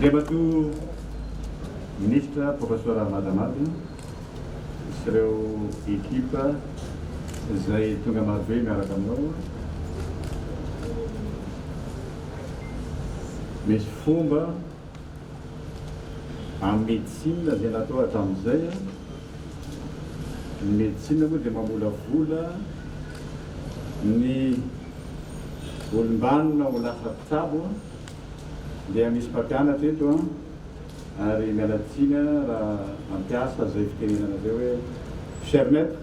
Andriamatoa ministra professeur Madamady sy ireo ekipa izay tonga marobe miaraka aminao. Misy fomba amin'ny médecine zay natao hatramin'izay. Ny médecine moa dia mamolavola ny olombanona ho lasa mpitsabo. Dia misy mpampianatra eto ary mialatsiny raha mampiasa zay fitenenana zay hoe cher maître.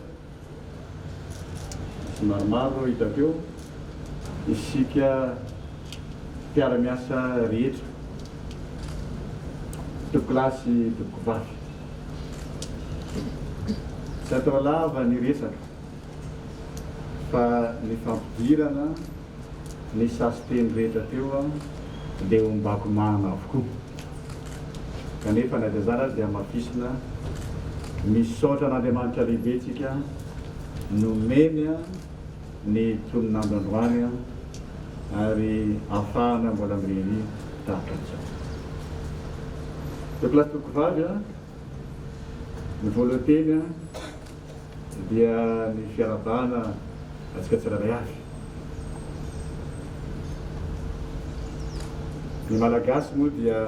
Misy maromaro hitako eo isika mpiara-miasa rehetra tokolasy tokovavy. Tsy atao lava ny resaka fa ny fampidirana ny sasiteny rehetra teo dia ombako mana avokoa. Kanefa na dia zany dia mafisina misaotra n'Andriamanitra lehibe tsika nomeny ny tonin'andro androany ary ahafahana mbola mireny tahaka an'izao. Tokolasy tokovavy ny voalohany dia ny fiarabana atsika tsirairay avy. Ny malagasy moa dia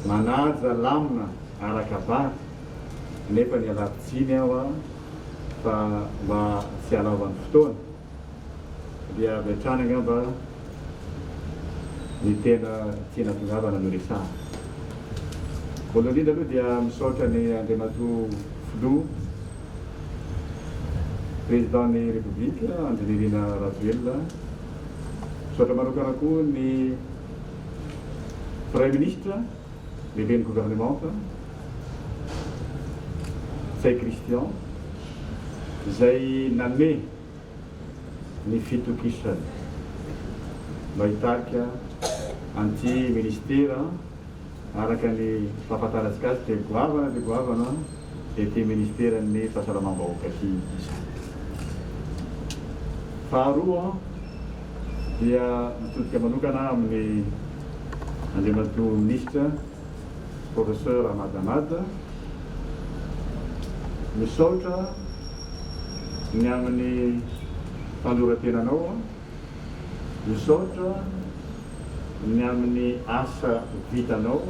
manaja lamina araka vary nefa ny alavitsiny aho fa mba tsy halaovan'ny fotoana dia aviatrany angamba ny tena tiana tongavana no resahana. Voalohany indrindra aloha dia misaotra ny Andriamatoa filoha président-ny république Andry Nirina Rajoelina. Misaotra manokana koa ny Premier ministre lehibe ny gouvernement Tsay Christian izay nanome ny fitokisany mba hitarika anty ministera araka ny fahafantarantsika azy dia goavana dia ty ministera ny fahasalamam-bahoaka sy izany. Faharoa dia mitodika manokana amin'ny Andriamatoa ministra professeur Madamady. Misaotra ny amin'ny fandoratenanao, misaotra ny amin'ny asa vitanao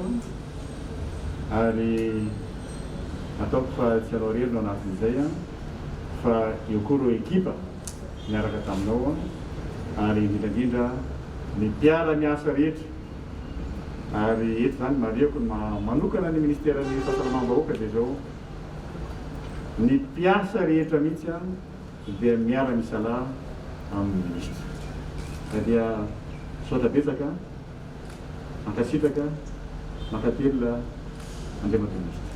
ary ataoko fa tsy anao rery no anatin'izay fa eo koa reo ekipa miaraka taminao ary indrindra ny mpiara-miasa rehetra. Ary eto zany mariako manokana ny ministeran'ny fahasalamam-bahoaka dia zao ny mpiasa rehetra mihitsy dia miara-misalaha amin'ny ministra. Dia misaotra betsaka, mankasitraka, mankatelina Andriamatoa ministra.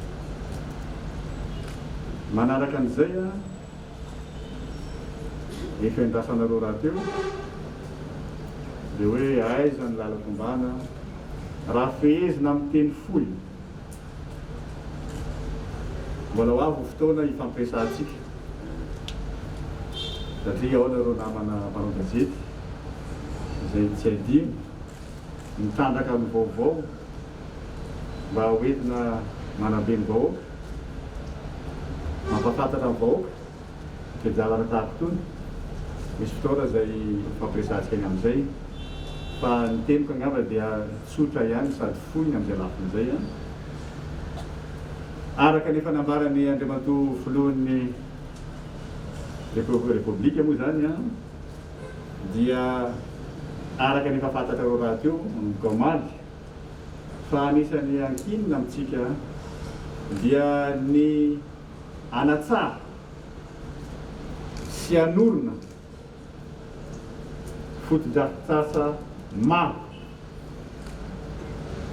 Manaraka an'izay efa endrasanareo raha teo dia hoe aiza ny lala-tombana raha fehezina amin'ny teny fohy. Mbola ho avy fotoana ifampiresahantsika satria ao nareo namana mpanao gazety izay tsy adino mitandraka amin'ny vaovao mba hoentina manabe ny vahoaka, mampafantatra amin'ny vahoaka dia jalana tahaka itony. Misy fotoana izay fampiresahantsika iny amin'izay fa ny teniko angamba dia tsotra ihany sady fohy amin'izay lafin'izay araka ny fanambarany Andriamatoa filohan'ny Repoblika moa zany dia araka ny fahafantatrareo raha teo migamaly fa anisany ankinina amintsika dia ny anatsara sy anorona fotodrafitrasa maro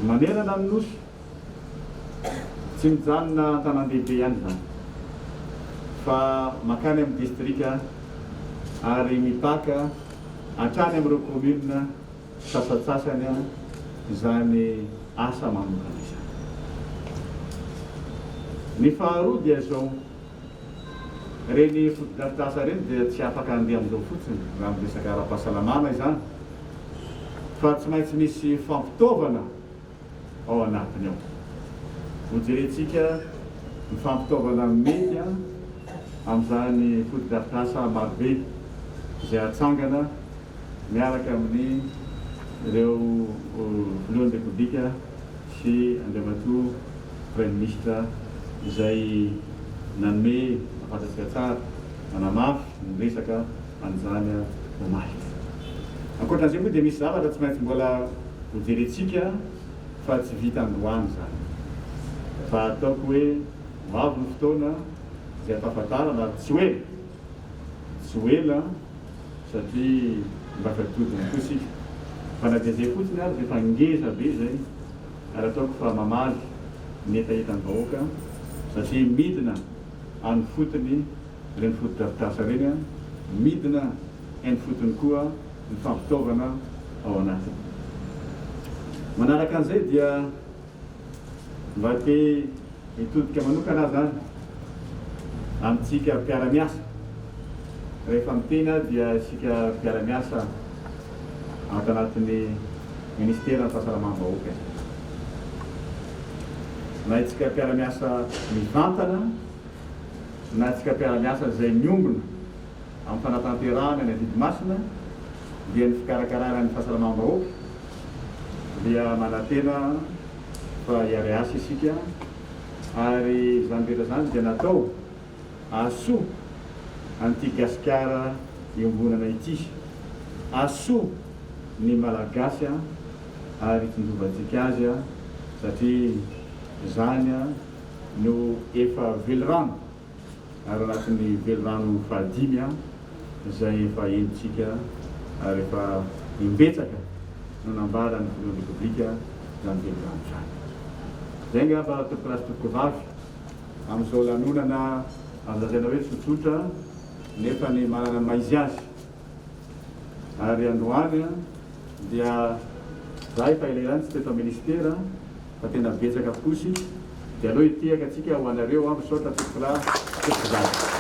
manerana amin'ny nosy tsy mijanona an-tanan-dehibe ihany zany fa makany amin'ny distrika ary mipaka hatrany amin'ireo commune sasatsasany izany asa manokana izany. Ny faharoa dia zao reny fotodrafitrasa reny dia tsy afaka handeha amin'izao fotsiny raha amin'ny resaka ara-pahasalamana izany fa tsy maintsy misy fampitaovana ao anatiny ao. Ho jerentsika mifampitaovana mety amin'izany fotodrafitrasa marobe izay atsangana miaraka amin'ny ireo voalohan'ny repoblika sy andriamatoa premier ministre izay nanome mahafantatsika tsara manamafy ny resaka an'izany omaly. Ankoatran'izay moa dia misy zavatra tsy maintsy mbola ho jerentsika fa tsy vita androany zany. Fa ataoko hoe ho avy ny fotoana izay ampahafantarana tsy hoela satria mba fatodiny koa isika. Fa na dia zay fotsiny ary dia efa ngeza be zay ary ataoko fa mamaly ny etaetany vahoaka satria midina any fotony ireny fotodrafitrasa reny, midina any fotony koa ny fampitaovana ao anatiny. Manaraka an'izay dia mba te hitodika manokana zany amintsika mpiara-miasa. Rehefa miteny dia isika mpiara-miasa ato anatin'ny ministera ny fahasalamam-bahoaka. Na itsika mpiara-miasa mivantana, na itsika mpiara-miasa izay miombona amin'ny fanatanterahana ny Adidimasina dia ny fikarakarana ny fahasalamam-bahoaka dia manantena fa hiary asa isika ary izany rehetra zany dia natao ahasoa an'ity gasikara iombonana ity, ahasoa ny malagasy ary tindovantsika azy satria zany no efa velorano ary anatin'ny velorano fahadimy izay efa enitsika ary efa imbetsaka no nambara ny voalohan'ny repoblika zany velorano zany. Zay ngamba tompolasy tompokovavy amin'izao lanonana azazaina hoe tsotsotra nefa ny manana maizy azy. Ary androany dia za efa ileirany tsy teto ministera fa tena betsaka kosa dia aloha hitehaka atsika ho anareo misaotra tompola tompokovavy.